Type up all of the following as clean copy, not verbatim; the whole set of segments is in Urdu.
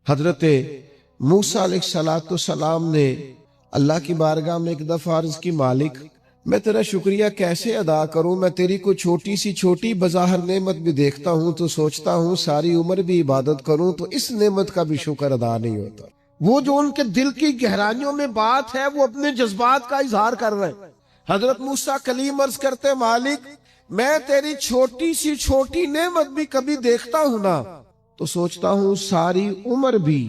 حضرت موسیٰ علیہ السلام نے اللہ کی بارگاہ میں ایک دفعہ عرض کی، مالک میں تیرا شکریہ کیسے ادا کروں، میں تیری کوئی چھوٹی سی چھوٹی بظاہر نعمت بھی دیکھتا ہوں تو سوچتا ہوں ساری عمر بھی عبادت کروں تو اس نعمت کا بھی شکر ادا نہیں ہوتا۔ وہ جو ان کے دل کی گہرائیوں میں بات ہے وہ اپنے جذبات کا اظہار کر رہے ہیں۔ حضرت موسیٰ کلیم عرض کرتے، مالک میں تیری چھوٹی سی چھوٹی نعمت بھی کبھی دیکھتا ہوں نا تو سوچتا ہوں ساری عمر بھی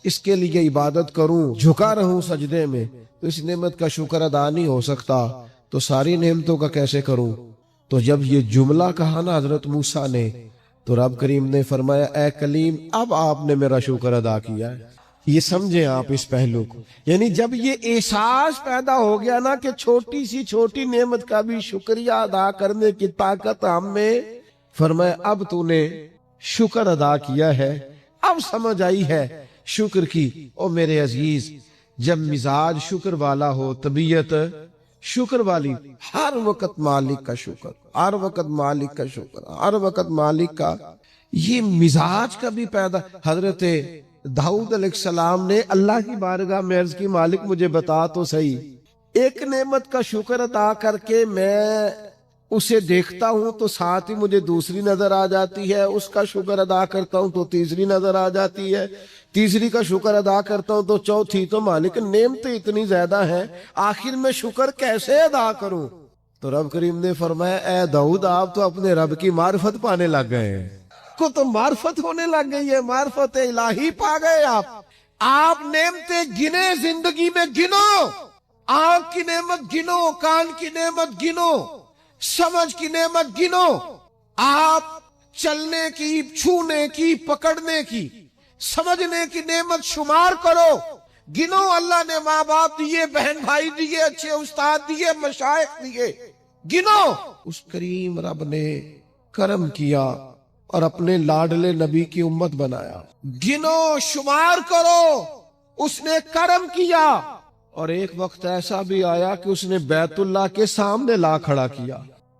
اس کے لیے عبادت کروں، جھکا رہوں سجدے میں، تو اس نعمت کا شکر ادا نہیں ہو سکتا تو ساری نعمتوں کا کیسے کروں۔ تو جب یہ جملہ کہا نا حضرت موسیٰ نے تو رب کریم نے فرمایا، اے کلیم اب آپ نے میرا شکر ادا کیا ہے۔ یہ سمجھیں آپ اس پہلو کو، یعنی جب یہ احساس پیدا ہو گیا نا کہ چھوٹی سی چھوٹی نعمت کا بھی شکریہ ادا کرنے کی طاقت ہم میں، فرمایا اب تو نے شکر ادا کیا ہے، اب سمجھ آئی ہے شکر کی۔ او میرے عزیز، جب مزاج شکر والا ہو، طبیعت شکر والی، ہر وقت مالک کا شکر، ہر وقت مالک کا شکر، ہر وقت مالک کا، یہ مزاج کا بھی پیدا۔ حضرت داؤد علیہ السلام نے اللہ کی بارگاہ میں عرض کی، مالک مجھے بتا تو صحیح، ایک نعمت کا شکر ادا کر کے میں اسے دیکھتا ہوں تو ساتھ ہی مجھے دوسری نظر آ جاتی ہے، اس کا شکر ادا کرتا ہوں تو تیسری نظر آ جاتی ہے، تیسری کا شکر ادا کرتا ہوں تو چوتھی۔ تو مالک نعمتیں اتنی زیادہ ہیں، آخر میں شکر کیسے ادا کروں؟ تو رب کریم نے فرمایا، اے داؤد آپ تو اپنے رب کی معرفت پانے لگ گئے ہیں، کو تو معرفت ہونے لگ گئی ہے، معرفت الہی پا گئے آپ نعمتیں گنے زندگی میں گنو، آنکھ کی نعمت گنو، کان کی نعمت گنو، سمجھ کی نعمت گنو، آپ چلنے کی، چھونے کی، پکڑنے کی، سمجھنے کی نعمت شمار کرو، گنو اللہ نے ماں باپ دیے، بہن بھائی دیے، اچھے استاد دیے، مشائخ دیے، گنو۔ اس کریم رب نے کرم کیا اور اپنے لاڈلے نبی کی امت بنایا، گنو شمار کرو، اس نے کرم کیا۔ اور ایک وقت ایسا بھی آیا کہ اس نے بیت اللہ کے سامنے لا کھڑا کیا،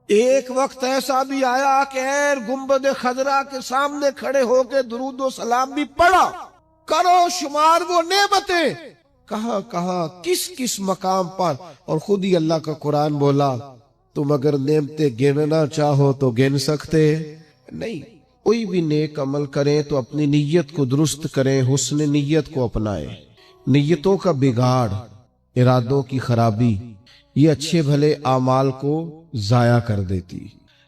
ایک وقت ایسا بھی آیا کہ گنبد خضرا کے سامنے کھڑے ہو کے درود و سلام بھی پڑھا۔ کرو شمار وہ نعمتیں کہاں کہاں کس کس مقام پر، اور خود ہی اللہ کا قرآن بولا، تم اگر نعمتیں گننا چاہو تو گن سکتے نہیں۔ کوئی بھی نیک عمل کریں تو اپنی نیت کو درست کریں، حسن نیت کو اپنائیں۔ نیتوں کا بگاڑ، ارادوں کی خرابی، یہ اچھے بھلے اعمال کو ضائع کر دیتی۔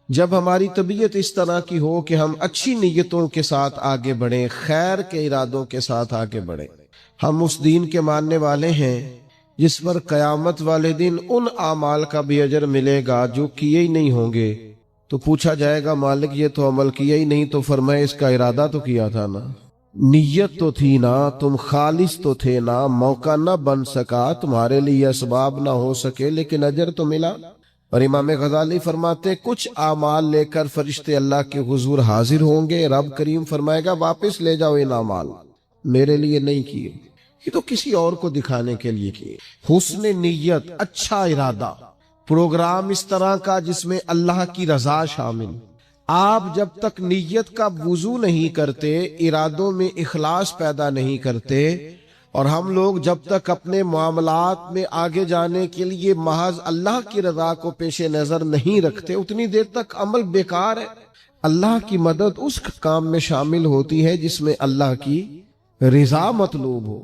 جب ہماری طبیعت اس طرح کی ہو کہ ہم اچھی نیتوں کے ساتھ آگے بڑھیں، خیر کے ارادوں کے ساتھ آگے بڑھیں، ہم اس دین کے ماننے والے ہیں جس پر قیامت والے دن ان اعمال کا بھی اجر ملے گا جو کیے ہی نہیں ہوں گے۔ تو پوچھا جائے گا مالک یہ تو عمل کیا ہی نہیں، تو فرمائے اس کا ارادہ تو کیا تھا نا، نیت تو تھی نا، تم خالص تو تھے نا، موقع نہ بن سکا، تمہارے لیے اسباب نہ ہو سکے لیکن اجر تو ملا۔ اور امام غزالی فرماتے کچھ اعمال لے کر فرشتے اللہ کے حضور حاضر ہوں گے، رب کریم فرمائے گا واپس لے جاؤ ان اعمال، میرے لیے نہیں کیے، یہ تو کسی اور کو دکھانے کے لیے کیے۔ حسن نیت، اچھا ارادہ، پروگرام اس طرح کا جس میں اللہ کی رضا شامل۔ آپ جب تک نیت کا وضو نہیں کرتے، ارادوں میں اخلاص پیدا نہیں کرتے، اور ہم لوگ جب تک اپنے معاملات میں آگے جانے کے لیے محض اللہ کی رضا کو پیش نظر نہیں رکھتے، اتنی دیر تک عمل بیکار ہے۔ اللہ کی مدد اس کام میں شامل ہوتی ہے جس میں اللہ کی رضا مطلوب ہو،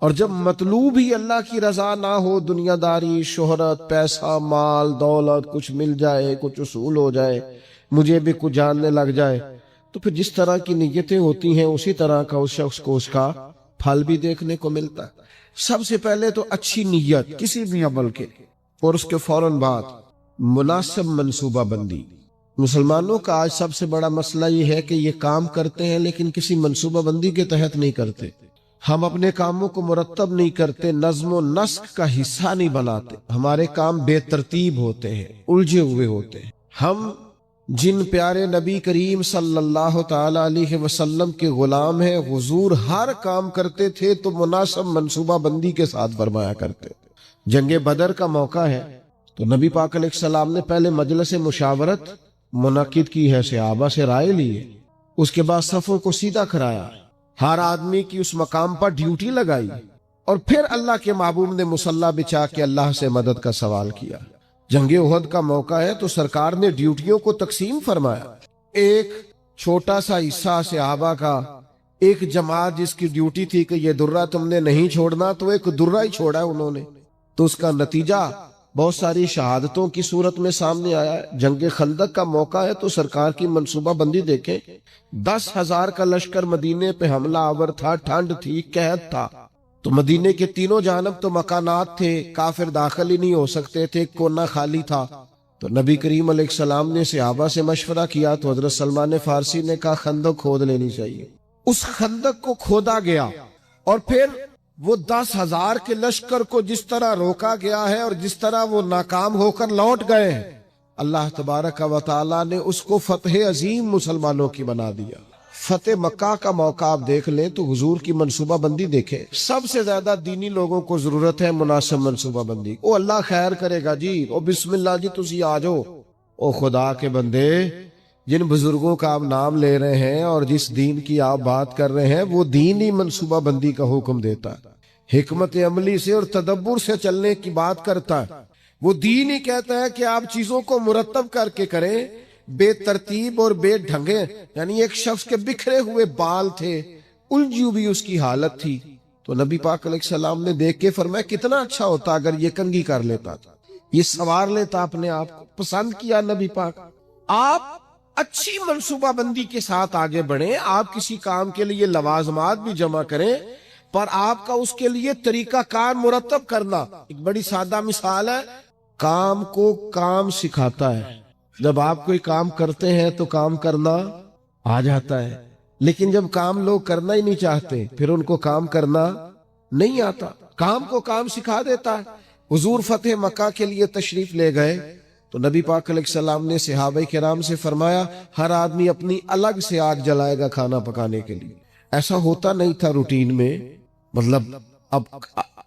اور جب مطلوب ہی اللہ کی رضا نہ ہو، دنیا داری، شہرت، پیسہ، مال، دولت، کچھ مل جائے، کچھ اصول ہو جائے، مجھے بھی کچھ جاننے لگ جائے، تو پھر جس طرح کی نیتیں ہوتی ہیں اسی طرح کا اس شخص کو اس کا پھل بھی دیکھنے کو ملتا ہے۔ سب سے پہلے تو اچھی نیت کسی بھی عمل کے، اور اس کے فوراً بعد مناسب منصوبہ بندی۔ مسلمانوں کا آج سب سے بڑا مسئلہ یہ ہے کہ یہ کام کرتے ہیں لیکن کسی منصوبہ بندی کے تحت نہیں کرتے۔ ہم اپنے کاموں کو مرتب نہیں کرتے، نظم و نسق کا حصہ نہیں بناتے، ہمارے کام بے ترتیب ہوتے ہیں، الجھے ہوئے ہوتے ہیں۔ ہم جن پیارے نبی کریم صلی اللہ تعالی علیہ وسلم کے غلام ہیں، حضور ہر کام کرتے تھے تو مناسب منصوبہ بندی کے ساتھ فرمایا کرتے تھے۔ جنگ بدر کا موقع ہے تو نبی پاک علیہ السلام نے پہلے مجلس مشاورت منعقد کی ہے، صحابہ سے رائے لی ہے، اس کے بعد صفوں کو سیدھا کرایا، ہر آدمی کی اس مقام پر ڈیوٹی لگائی، اور پھر اللہ کے محبوب نے مصلی بچھا کے اللہ سے مدد کا سوال کیا۔ جنگ احد کا موقع ہے تو سرکار نے ڈیوٹیوں کو تقسیم فرمایا۔ ایک چھوٹا سا حصہ صحابہ کا، ایک جماعت جس کی ڈیوٹی تھی کہ یہ درہ تم نے نہیں چھوڑنا، تو ایک درہ ہی چھوڑا ہے انہوں نے، تو اس کا نتیجہ بہت ساری شہادتوں کی صورت میں سامنے آیا ہے۔ جنگ خندق کا موقع ہے تو سرکار کی منصوبہ بندی دیکھیں، 10,000 کا لشکر مدینے پہ حملہ آور تھا، ٹھنڈ تھی، قحط تھا، تو مدینے کے تینوں جانب تو مکانات تھے، کافر داخل ہی نہیں ہو سکتے تھے، کونا خالی تھا۔ تو نبی کریم علیہ السلام نے صحابہ سے مشورہ کیا تو حضرت سلمان فارسی نے کہا خندق کھود لینی چاہیے۔ اس خندق کو کھودا گیا، اور پھر وہ 10,000 کے لشکر کو جس طرح روکا گیا ہے اور جس طرح وہ ناکام ہو کر لوٹ گئے ہیں، اللہ تبارک و تعالی نے اس کو فتح عظیم مسلمانوں کی بنا دیا۔ فتح مکہ کا موقع آپ دیکھ لیں تو حضور کی منصوبہ بندی دیکھیں، سب سے زیادہ دینی لوگوں کو ضرورت ہے مناسب منصوبہ بندی۔ او اللہ خیر کرے گا جی، او بسم اللہ جی تسی آ جاؤ۔ او خدا کے بندے، جن بزرگوں کا آپ نام لے رہے ہیں اور جس دین کی آپ بات کر رہے ہیں، وہ دین ہی منصوبہ بندی کا حکم دیتا ہے، حکمت عملی سے اور تدبر سے چلنے کی بات کرتا ہے۔ وہ دین ہی کہتا ہے کہ آپ چیزوں کو مرتب کر کے کریں، بے ترتیب اور بے ڈھنگے، یعنی ایک شخص کے بکھرے ہوئے بال تھے، الجھی ہوئی اس کی حالت تھی، تو نبی پاک علیہ السلام نے دیکھ کے فرمایا کتنا اچھا ہوتا اگر یہ کنگھی کر لیتا، یہ سوار لیتا اپنے آپ کو۔ پسند کیا نبی پاک۔ آپ اچھی منصوبہ بندی کے ساتھ آگے بڑھیں، آپ کسی کام کے لیے لوازمات بھی جمع کریں، پر آپ کا اس کے لیے طریقہ کار مرتب کرنا۔ ایک بڑی سادہ مثال ہے، کام کو کام سکھاتا ہے۔ جب آپ کوئی کام کرتے ہیں تو کام کرنا آ جاتا ہے، لیکن جب کام لوگ کرنا ہی نہیں چاہتے پھر ان کو کام کرنا نہیں آتا۔ کام کو کام سکھا دیتا ہے۔ حضور فتح مکہ کے لیے تشریف لے گئے تو نبی پاک علیہ السلام نے صحابہ کرام سے فرمایا ہر آدمی اپنی الگ سے آگ جلائے گا کھانا پکانے کے لیے۔ ایسا ہوتا نہیں تھا روٹین میں، مطلب اب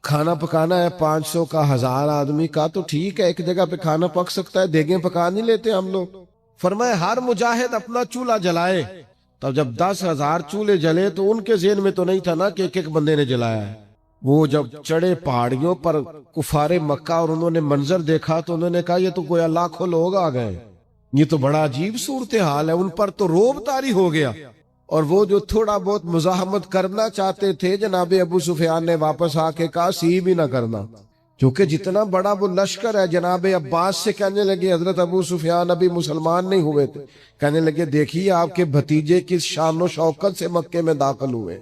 کھانا پکانا ہے 500 کا، 1000 آدمی کا، تو ٹھیک ہے ایک جگہ پہ کھانا پک سکتا ہے، دیگیں پکا نہیں لیتے ہم لوگ۔ فرمایا ہر مجاہد اپنا چولہا جلائے۔ تب جب 10,000 چولہے جلے تو ان کے ذہن میں تو نہیں تھا نا کہ ایک ایک بندے نے جلایا ہے۔ وہ جب چڑھے پہاڑیوں پر کفار مکہ اور انہوں نے منظر دیکھا تو انہوں نے کہا یہ تو کوئی لاکھوں لوگ آ گئے، یہ تو بڑا عجیب صورتحال ہے۔ ان پر تو روب طاری ہو گیا، اور وہ جو تھوڑا بہت مزاحمت کرنا چاہتے تھے جناب ابو سفیان نے واپس آ کے کہا سی بھی نہ کرنا، کیونکہ جتنا بڑا وہ لشکر ہے۔ جناب عباس سے کہنے لگے، حضرت ابو سفیان ابھی مسلمان نہیں ہوئے تھے، کہنے لگے دیکھیے آپ کے بھتیجے کس شان و شوکت سے مکے میں داخل ہوئے۔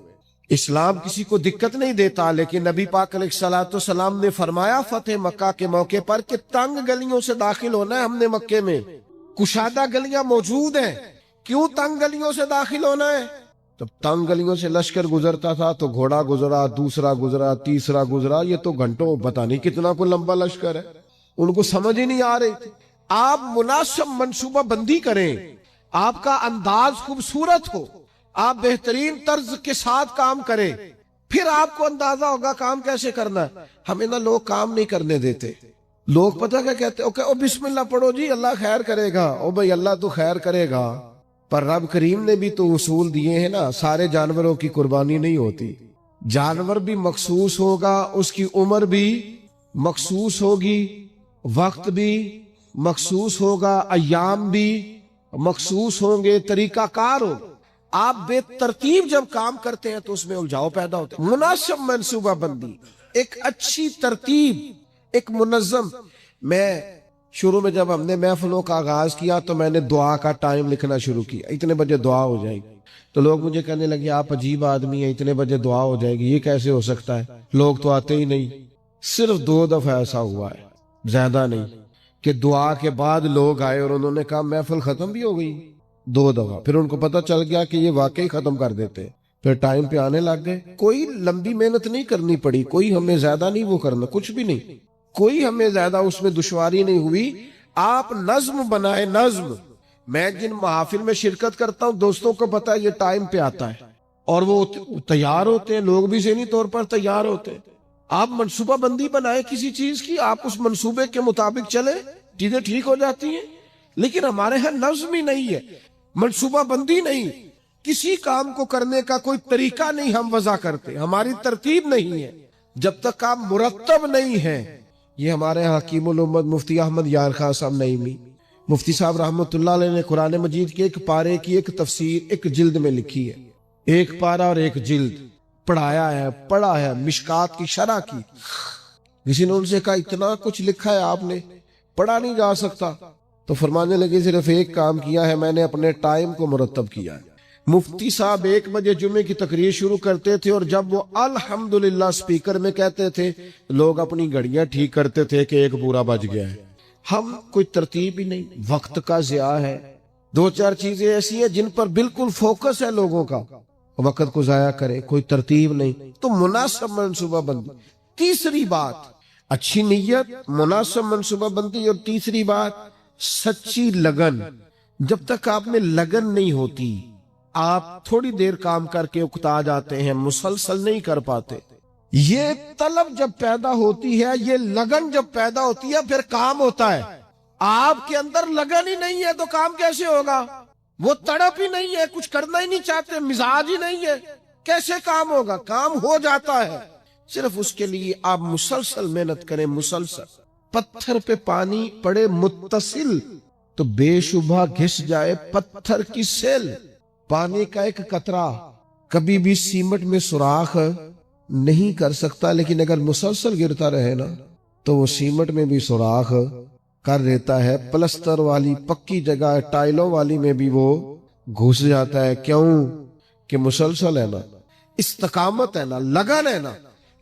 اسلام کسی کو دقت نہیں دیتا، لیکن نبی پاک علیہ السلام نے فرمایا فتح مکہ کے موقع پر کہ تنگ گلیوں سے داخل ہونا ہے ہم نے مکے میں، کشادہ گلیاں موجود ہیں، کیوں تنگ گلیوں سے داخل ہونا ہے؟ جب تنگ گلیوں سے لشکر گزرتا تھا تو گھوڑا گزرا، دوسرا گزرا، تیسرا گزرا، یہ تو گھنٹوں پتہ نہیں کتنا کوئی لمبا لشکر ہے، ان کو سمجھ ہی نہیں آ رہی تھی۔ آپ مناسب منصوبہ بندی کریں، آپ کا انداز خوبصورت ہو، آپ بہترین طرز کے ساتھ کام کریں، پھر آپ کو اندازہ ہوگا کام کیسے کرنا ہے۔ ہمیں نہ لوگ کام نہیں کرنے دیتے، لوگ پتہ کیا کہتے ہیں، او بسم اللہ پڑھو جی اللہ خیر کرے گا، او بھائی اللہ تو خیر کرے گا، پر رب کریم نے بھی تو اصول دیے ہیں نا، سارے جانوروں کی قربانی نہیں ہوتی، جانور بھی مخصوص ہوگا، اس کی عمر بھی مخصوص ہوگی، وقت بھی مخصوص ہوگا، ایام بھی مخصوص ہوں گے، طریقہ کار ہوگا۔ آپ بے ترتیب جب کام کرتے ہیں تو اس میں الجھاؤ پیدا ہوتا ہے۔ مناسب منصوبہ بندی، ایک اچھی ترتیب، ایک منظم۔ میں شروع میں جب ہم نے محفلوں کا آغاز کیا تو میں نے دعا کا ٹائم لکھنا شروع کیا، اتنے بجے دعا ہو جائے گی، تو لوگ مجھے کہنے لگے آپ عجیب آدمی ہیں، اتنے بجے دعا ہو جائے گی، یہ کیسے ہو سکتا ہے، لوگ تو آتے ہی نہیں۔ صرف 2 دفعہ ایسا ہوا ہے، زیادہ نہیں، کہ دعا کے بعد لوگ آئے اور انہوں نے کہا محفل ختم بھی ہو گئی۔ 2 دفعہ پھر ان کو پتہ چل گیا کہ یہ واقعی ختم کر دیتے، پھر ٹائم پہ آنے لگ گئے۔ کوئی لمبی محنت نہیں کرنی پڑی، کوئی ہمیں زیادہ نہیں وہ کرنا، کچھ بھی نہیں، کوئی ہمیں زیادہ اس میں دشواری نہیں ہوئی۔ آپ نظم بنائے، نظم۔ میں جن محافل میں شرکت کرتا ہوں دوستوں کو پتا ہے یہ ٹائم پہ آتا ہے اور وہ تیار ہوتے ہیں، لوگ بھی ذہنی طور پر تیار ہوتے ہیں۔ آپ منصوبہ بندی بنائیں کسی چیز کی، آپ اس منصوبے کے مطابق چلے، چیزیں ٹھیک ہو جاتی ہیں۔ لیکن ہمارے ہاں نظم ہی نہیں ہے، منصوبہ بندی نہیں، کسی کام کو کرنے کا کوئی طریقہ نہیں ہم وضع کرتے، ہماری ترتیب نہیں ہے جب تک آپ مرتب نہیں ہیں۔ یہ ہمارے حکیم الامت مفتی احمد یار خان صاحب نعیمی مفتی صاحب رحمۃ اللہ علیہ نے قرآن مجید کے ایک پارے کی ایک تفسیر ایک جلد میں لکھی ہے، ایک پارہ اور ایک جلد پڑھا ہے مشکات کی شرح کی۔ کسی نے ان سے کہا اتنا کچھ لکھا ہے آپ نے، پڑھا نہیں جا سکتا؟ تو فرمانے لگے صرف ایک کام کیا ہے میں نے، اپنے ٹائم کو مرتب کیا ہے۔ مفتی صاحب 1 بجے جمعے کی تقریر شروع کرتے تھے، اور جب وہ الحمدللہ سپیکر میں کہتے تھے لوگ اپنی گھڑیاں ٹھیک کرتے تھے کہ 1 پورا بج گیا ہے۔ ہم کوئی ترتیب ہی نہیں، وقت کا ضیاع ہے۔ 2-4 چیزیں ایسی ہیں جن پر بالکل فوکس ہے لوگوں کا، وقت کو ضائع کرے، کوئی ترتیب نہیں۔ تو مناسب منصوبہ بندی، تیسری بات اچھی نیت، مناسب منصوبہ بندی، اور تیسری بات سچی لگن۔ جب تک آپ میں لگن نہیں ہوتی، آپ تھوڑی دیر کام کر کے اکتا جاتے ہیں، مسلسل نہیں کر پاتے۔ یہ طلب جب پیدا ہوتی ہے، یہ لگن جب پیدا ہوتی ہے، پھر کام ہوتا ہے۔ آپ کے اندر لگن ہی نہیں ہے تو کام کیسے ہوگا؟ وہ تڑپ ہی نہیں ہے، کچھ کرنا ہی نہیں چاہتے، مزاج ہی نہیں ہے، کیسے کام ہوگا؟ کام ہو جاتا ہے، صرف اس کے لیے آپ مسلسل محنت کریں، مسلسل۔ پتھر پہ پانی پڑے متصل تو بے شبہ گھس جائے پتھر کی سیل۔ پانی کا ایک قطرہ کبھی بھی سیمنٹ میں سوراخ نہیں کر سکتا، لیکن اگر مسلسل گرتا رہے نا تو وہ سیمنٹ میں بھی سوراخ کر دیتا ہے۔ پلستر والی پکی جگہ ٹائلوں والی میں بھی وہ گھس جاتا ہے۔ کیوں؟ کہ مسلسل ہے نا، استقامت ہے نا، لگن ہے نا،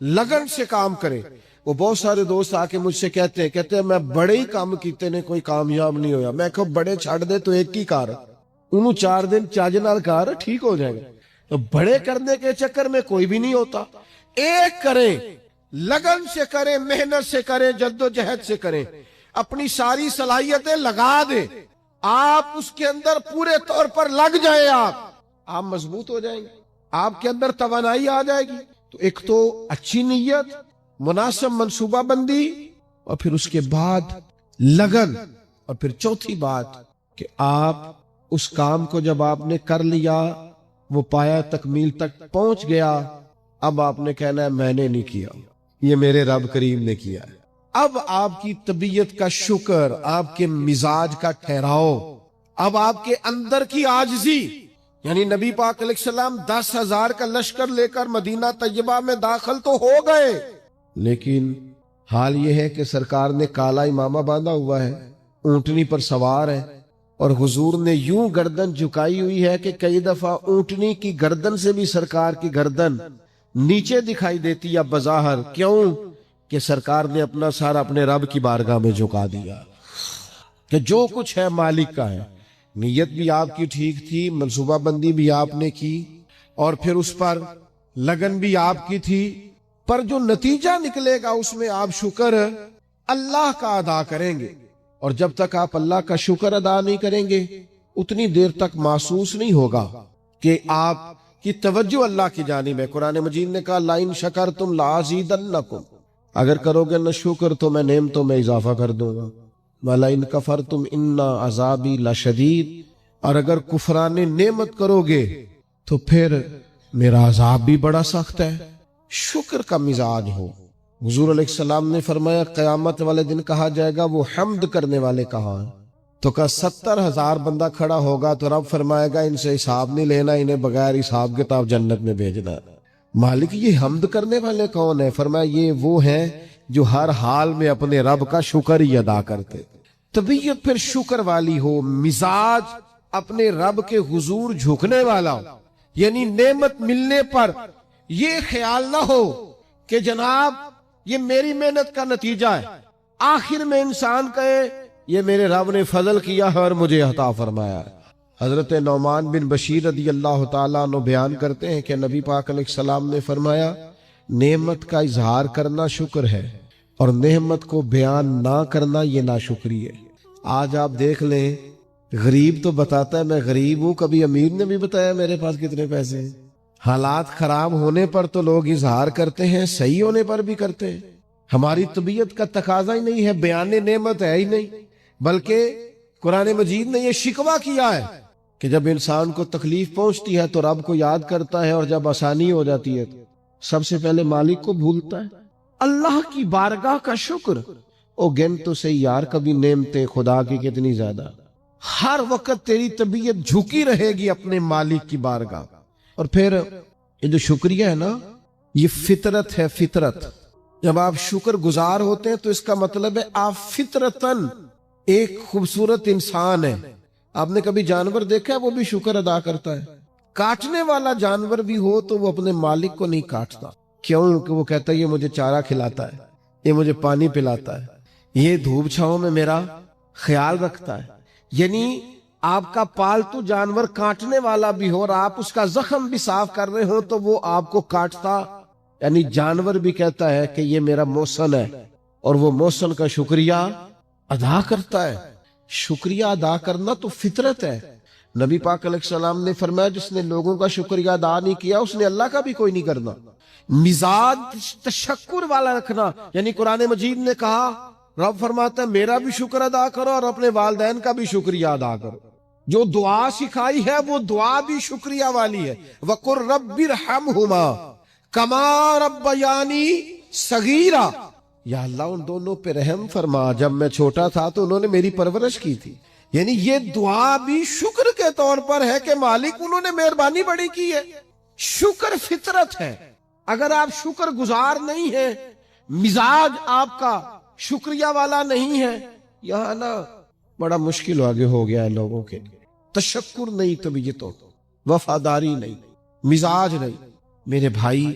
لگن سے کام کرے۔ وہ بہت سارے دوست آ کے مجھ سے کہتے ہیں میں بڑے ہی کام کیتے نے کوئی کامیاب نہیں ہویا۔ میں کہو بڑے چھڑ دے تو ایک ہی کار، انہوں 4 دن چاج نال کار ٹھیک ہو جائے گا۔ تو بڑے کرنے کے چکر میں کوئی بھی نہیں ہوتا۔ ایک کریں، لگن سے کریں، محنت سے کریں، جد و جہد سے کریں، اپنی ساری صلاحیتیں لگا دیں، آپ اس کے اندر پورے طور پر لگ جائیں، آپ مضبوط ہو جائیں گے، آپ کے اندر توانائی آ جائے گی۔ تو ایک تو اچھی نیت، مناسب منصوبہ بندی، اور پھر اس کے بعد لگن، اور پھر چوتھی بات کہ آپ اس کام کو جب آپ نے کر لیا، وہ پایا تکمیل تک پہنچ گیا، اب آپ نے کہنا ہے میں نے نہیں کیا، یہ میرے رب کریم نے کیا ہے۔ اب آپ کی طبیعت کا شکر، آپ کے مزاج کا ٹھہراؤ، اب آپ کے اندر کی عاجزی، یعنی نبی پاک علیہ السلام 10,000 کا لشکر لے کر مدینہ طیبہ میں داخل تو ہو گئے، لیکن حال یہ ہے کہ سرکار نے کالا امامہ باندھا ہوا ہے، اونٹنی پر سوار ہے، اور حضور نے یوں گردن جھکائی ہوئی ہے کہ کئی دفعہ اونٹنی کی گردن سے بھی سرکار کی گردن نیچے دکھائی دیتی ہے بظاہر۔ کیوں؟ کہ سرکار نے اپنا سارا اپنے رب کی بارگاہ میں جھکا دیا کہ جو کچھ ہے مالک کا ہے۔ نیت بھی آپ کی ٹھیک تھی، منصوبہ بندی بھی آپ نے کی، اور پھر اس پر لگن بھی آپ کی تھی، پر جو نتیجہ نکلے گا اس میں آپ شکر اللہ کا ادا کریں گے۔ اور جب تک آپ اللہ کا شکر ادا نہیں کریں گے، اتنی دیر تک محسوس نہیں ہوگا کہ آپ کی توجہ اللہ کی جانب ہے۔ قرآن مجید نے کہا لَئِن شَكَرْتُمْ لَأَزِيدَنَّكُمْ، اگر کرو گے نہ شکر تو میں نعمتوں میں اضافہ کر دوں گا۔ وَلَئِن كَفَرْتُمْ إِنَّ عَذَابِي لَشَدِيدٌ، اور اگر کفران نعمت کرو گے تو پھر میرا عذاب بھی بڑا سخت ہے۔ شکر کا مزاج ہو۔ حضور علیہ السلام نے فرمایا قیامت والے دن کہا جائے گا وہ حمد کرنے والے کہاں ہیں؟ تو کہا 70,000 بندہ کھڑا ہوگا تو رب فرمائے گا ان سے حساب نہیں لینا، انہیں بغیر حساب کتاب جنت میں بھیجنا۔ مالک یہ حمد کرنے والے کون ہیں؟ فرمایا یہ وہ ہیں جو ہر حال میں اپنے رب کا شکر ہی ادا کرتے۔ طبیعت پھر شکر والی ہو، مزاج اپنے رب کے حضور جھکنے والا ہو، یعنی نعمت ملنے پر یہ خیال نہ ہو کہ جناب یہ میری محنت کا نتیجہ ہے، آخر میں انسان کہے یہ میرے رب نے فضل کیا ہے اور مجھے عطا فرمایا ہے۔ حضرت نعمان بن بشیر رضی اللہ تعالیٰ عنہ بیان کرتے ہیں کہ نبی پاک علیہ السلام نے فرمایا نعمت کا اظہار کرنا شکر ہے، اور نعمت کو بیان نہ کرنا یہ ناشکری ہے۔ آج آپ دیکھ لیں، غریب تو بتاتا ہے میں غریب ہوں، کبھی امیر نے بھی بتایا میرے پاس کتنے پیسے ہیں۔ حالات خراب ہونے پر تو لوگ اظہار کرتے ہیں، صحیح ہونے پر بھی کرتے ہیں۔ ہماری طبیعت کا تقاضا ہی نہیں ہے، بیان نعمت ہے ہی نہیں، بلکہ قرآن مجید نے یہ شکوہ کیا ہے کہ جب انسان کو تکلیف پہنچتی ہے تو رب کو یاد کرتا ہے، اور جب آسانی ہو جاتی ہے تو سب سے پہلے مالک کو بھولتا ہے۔ اللہ کی بارگاہ کا شکر، او گن تو صحیح یار کبھی نعمتیں خدا کی کتنی زیادہ، ہر وقت تیری طبیعت جھکی رہے گی اپنے مالک کی بارگاہ۔ اور پھر یہ جو شکریہ ہے نا، یہ فطرت ہے، فطرت۔ جب آپ شکر گزار ہوتے ہیں تو اس کا مطلب ہے آپ فطرتاً ایک خوبصورت انسان ہے۔ آپ نے کبھی جانور دیکھا ہے وہ بھی شکر ادا کرتا ہے؟ کاٹنے والا جانور بھی ہو تو وہ اپنے مالک کو نہیں کاٹتا، کیوں کہ وہ کہتا ہے یہ مجھے چارہ کھلاتا ہے، یہ مجھے پانی پلاتا ہے، یہ دھوپ چھاؤں میں میرا خیال رکھتا ہے۔ یعنی آپ کا پالتو جانور کاٹنے والا بھی ہو اور آپ اس کا زخم بھی صاف کر رہے ہو تو وہ آپ کو کاٹتا، یعنی جانور بھی کہتا ہے کہ یہ میرا محسن ہے اور وہ محسن کا شکریہ ادا کرتا ہے۔ شکریہ ادا کرنا تو فطرت ہے۔ نبی پاک علیہ السلام نے فرمایا جس نے لوگوں کا شکریہ ادا نہیں کیا اس نے اللہ کا بھی کوئی نہیں کرنا۔ مزاج تشکر والا رکھنا، یعنی قرآن مجید نے کہا، رب فرماتا ہے میرا بھی شکر ادا کرو اور اپنے والدین کا بھی شکریہ ادا کرو۔ جو دعا سکھائی ہے وہ دعا بھی شکریہ والی ہے۔ وَقُلْ رَبِّ ارْحَمْهُمَا کَمَا رَبَّيَانِي صَغِيرًا، یا اللہ ان دونوں پہ رحم فرما، جب میں چھوٹا تھا تو انہوں نے میری پرورش کی تھی۔ یعنی یہ دعا بھی شکر کے طور پر ہے کہ مالک انہوں نے مہربانی بڑی کی ہے۔ شکر فطرت ہے۔ اگر آپ شکر گزار نہیں ہیں، مزاج آپ کا شکریہ والا نہیں ہے، یہاں نا بڑا مشکل آگے ہو گیا ہے لوگوں کے۔ تشکر نہیں، طبیعت ہو، وفاداری نہیں، مزاج نہیں۔ میرے بھائی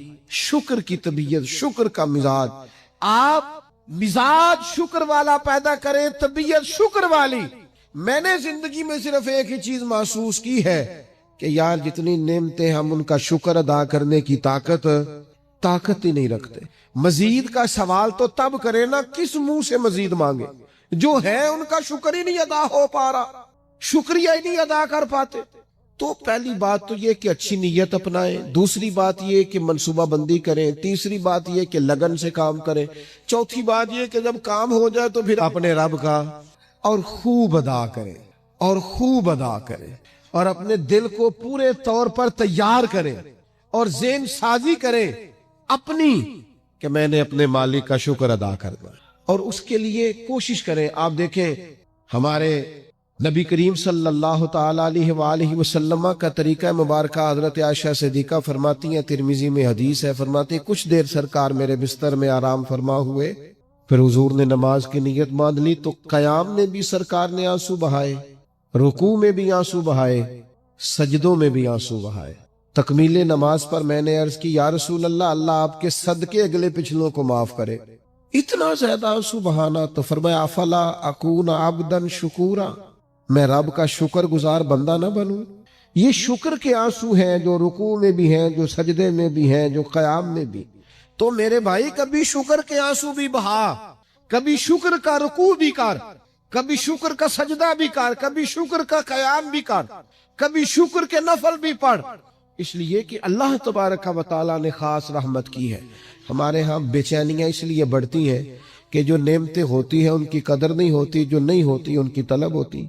شکر کی طبیعت، شکر کا مزاج، آپ مزاج شکر والا پیدا کریں، طبیعت شکر والی۔ میں نے زندگی میں صرف ایک ہی چیز محسوس کی ہے کہ یار جتنی نعمتیں ہم ان کا شکر ادا کرنے کی طاقت ہی نہیں رکھتے۔ مزید کا سوال تو تب کرے نا کس منہ سے مزید مانگے، جو ہے ان کا شکر ہی نہیں ادا ہو پا رہا، شکریہ ہی نہیں ادا کر پاتے۔ تو پہلی بات تو یہ کہ اچھی نیت اپنائیں، دوسری بات یہ کہ منصوبہ بندی کریں، تیسری بات یہ کہ لگن سے کام کریں، چوتھی بات یہ کہ جب کام ہو جائے تو پھر اپنے رب کا اور خوب ادا کریں، اور خوب ادا کریں، اور اپنے دل کو پورے طور پر تیار کریں اور ذہن سازی کریں اپنی کہ میں نے اپنے مالک کا شکر ادا کرنا، اور اس کے لیے کوشش کریں۔ آپ دیکھیں ہمارے نبی کریم صلی اللہ تعالی علیہ وآلہ وسلم کا طریقہ مبارکہ حضرت عائشہ صدیقہ فرماتی ہیں، ترمذی میں حدیث ہے، فرماتی ہیں کچھ دیر سرکار میرے بستر میں آرام فرما ہوئے، پھر حضور نے نماز کی نیت باندھ لی تو قیام میں بھی سرکار نے آنسو بہائے، رکوع میں بھی آنسو بہائے، سجدوں میں بھی آنسو بہائے۔ تکمیل نماز پر میں نے عرض کی یا رسول اللہ، اللہ آپ کے صدقے اگلے پچھلوں کو معاف کرے، اتنا زیادہ آنسو بہانا؟ تو فرمایا افلا اکون عبدا شکورا، میں رب کا شکر گزار بندہ نہ بنوں؟ یہ شکر کے آنسو ہیں جو رکوع میں بھی ہیں، جو سجدے میں بھی ہیں، جو قیام میں بھی۔ تو میرے بھائی کبھی شکر کے آنسو بھی بہا، کبھی شکر کا رکوع بھی کر، کبھی شکر کا سجدہ بھی کر، کبھی شکر کا قیام بھی کر، کبھی شکر کے نفل بھی پڑھ، اس لیے کہ اللہ تبارک و تعالیٰ نے خاص رحمت کی ہے۔ ہمارے ہاں بے چینیاں اس لیے بڑھتی ہیں کہ جو نعمتیں ہوتی ہیں ان کی قدر نہیں ہوتی، جو نہیں ہوتی ان کی طلب ہوتی۔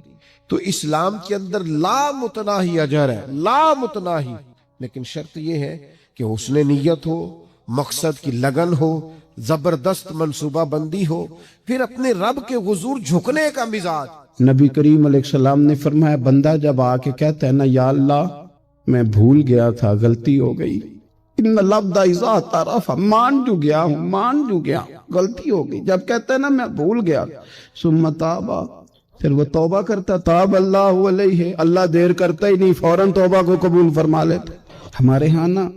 تو اسلام کے اندر لا متناہی اجر ہے، لا متناہی، لیکن شرط یہ ہے کہ حسن نیت ہو، مقصد کی لگن ہو، زبردست منصوبہ بندی ہو، پھر اپنے رب کے حضور جھکنے کا مزاج۔ نبی کریم علیہ السلام نے فرمایا بندہ جب آ کے کہتا ہے نا یا اللہ میں بھول گیا تھا، غلطی ہو گئی، ان لفظ اذا طرف مان جو گیا ہوں، مان جو گیا، غلطی ہو گئی، جب کہتا ہے نا میں بھول گیا، ثم تابا، پھر وہ توبہ کرتا، تاب اللہ علیہ، اللہ دیر کرتا ہی نہیں، فوراً توبہ کو قبول فرما لیتا۔ ہمارے ہاں نا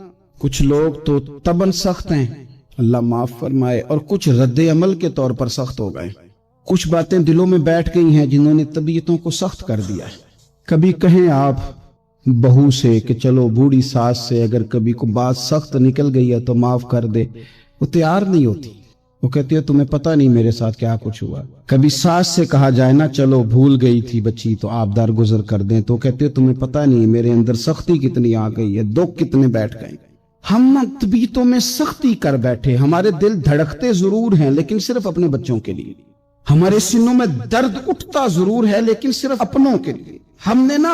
کچھ لوگ تو تباً سخت ہیں، اللہ معاف فرمائے، اور کچھ رد عمل کے طور پر سخت ہو گئے۔ کچھ باتیں دلوں میں بیٹھ گئی ہیں جنہوں نے طبیعتوں کو سخت کر دیا ہے۔ کبھی کہیں آپ بہو سے کہ چلو بوڑھی ساس سے اگر کبھی کو بات سخت نکل گئی ہے تو معاف کر دے، وہ تیار نہیں ہوتی، وہ کہتی ہے تمہیں پتہ نہیں میرے ساتھ کیا کچھ ہوا۔ کبھی ساس سے کہا جائے نا چلو بھول گئی تھی بچی تو آپ درگزر کر دیں، تو کہتے ہو تمہیں پتہ نہیں میرے اندر سختی کتنی آ گئی ہے، دکھ کتنے بیٹھ گئے۔ ہم طبیعتوں میں سختی کر بیٹھے، ہمارے دل دھڑکتے ضرور ہیں لیکن صرف اپنے بچوں کے لیے، ہمارے سینوں میں درد اٹھتا ضرور ہے لیکن صرف اپنوں کے لیے۔ ہم نے نا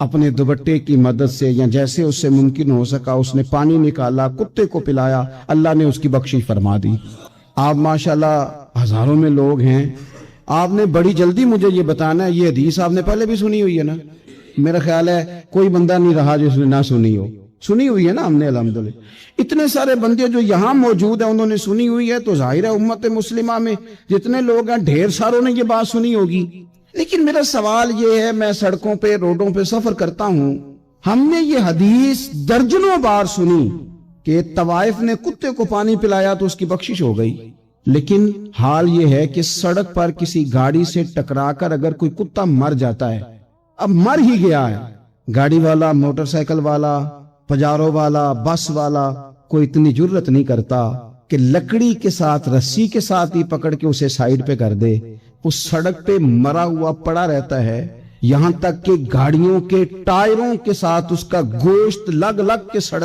اپنے دوپٹے کی مدد سے یا جیسے اس سے ممکن ہو سکا اس نے پانی نکالا، کتے کو پلایا، اللہ نے اس کی بخشش فرما دی۔ آپ ماشاءاللہ ہزاروں میں لوگ ہیں، آپ نے بڑی جلدی مجھے یہ بتانا ہے، یہ حدیث آپ نے پہلے بھی سنی ہوئی ہے نا؟ میرا خیال ہے کوئی بندہ نہیں رہا جس نے نہ سنی ہو، سنی ہوئی ہے نا ہم نے الحمدللہ۔ اتنے سارے بندے جو یہاں موجود ہیں انہوں نے سنی ہوئی ہے، تو ظاہر ہے امت مسلمہ میں جتنے لوگ ہیں ڈھیر ساروں نے یہ بات سنی ہوگی۔ لیکن میرا سوال یہ ہے، میں سڑکوں پہ روڈوں پہ سفر کرتا ہوں، ہم نے یہ حدیث درجنوں بار سنی کہ طوائف نے کتے کو پانی پلایا تو اس کی بخشش ہو گئی، لیکن حال یہ ہے کہ سڑک پر کسی گاڑی سے ٹکرا کر اگر کوئی کتا مر جاتا ہے، اب مر ہی گیا ہے، گاڑی والا، موٹر سائیکل والا، پجارو والا، بس والا کوئی اتنی جرت نہیں کرتا کہ لکڑی کے ساتھ، رسی کے ساتھ ہی پکڑ کے اسے سائیڈ پہ کر دے۔ اس سڑک پہ مرا ہوا پڑا رہتا ہے، یہاں تک کہ گاڑیوں کے ٹائروں کے ساتھ اس کا گوشت لگ لگ کے سڑک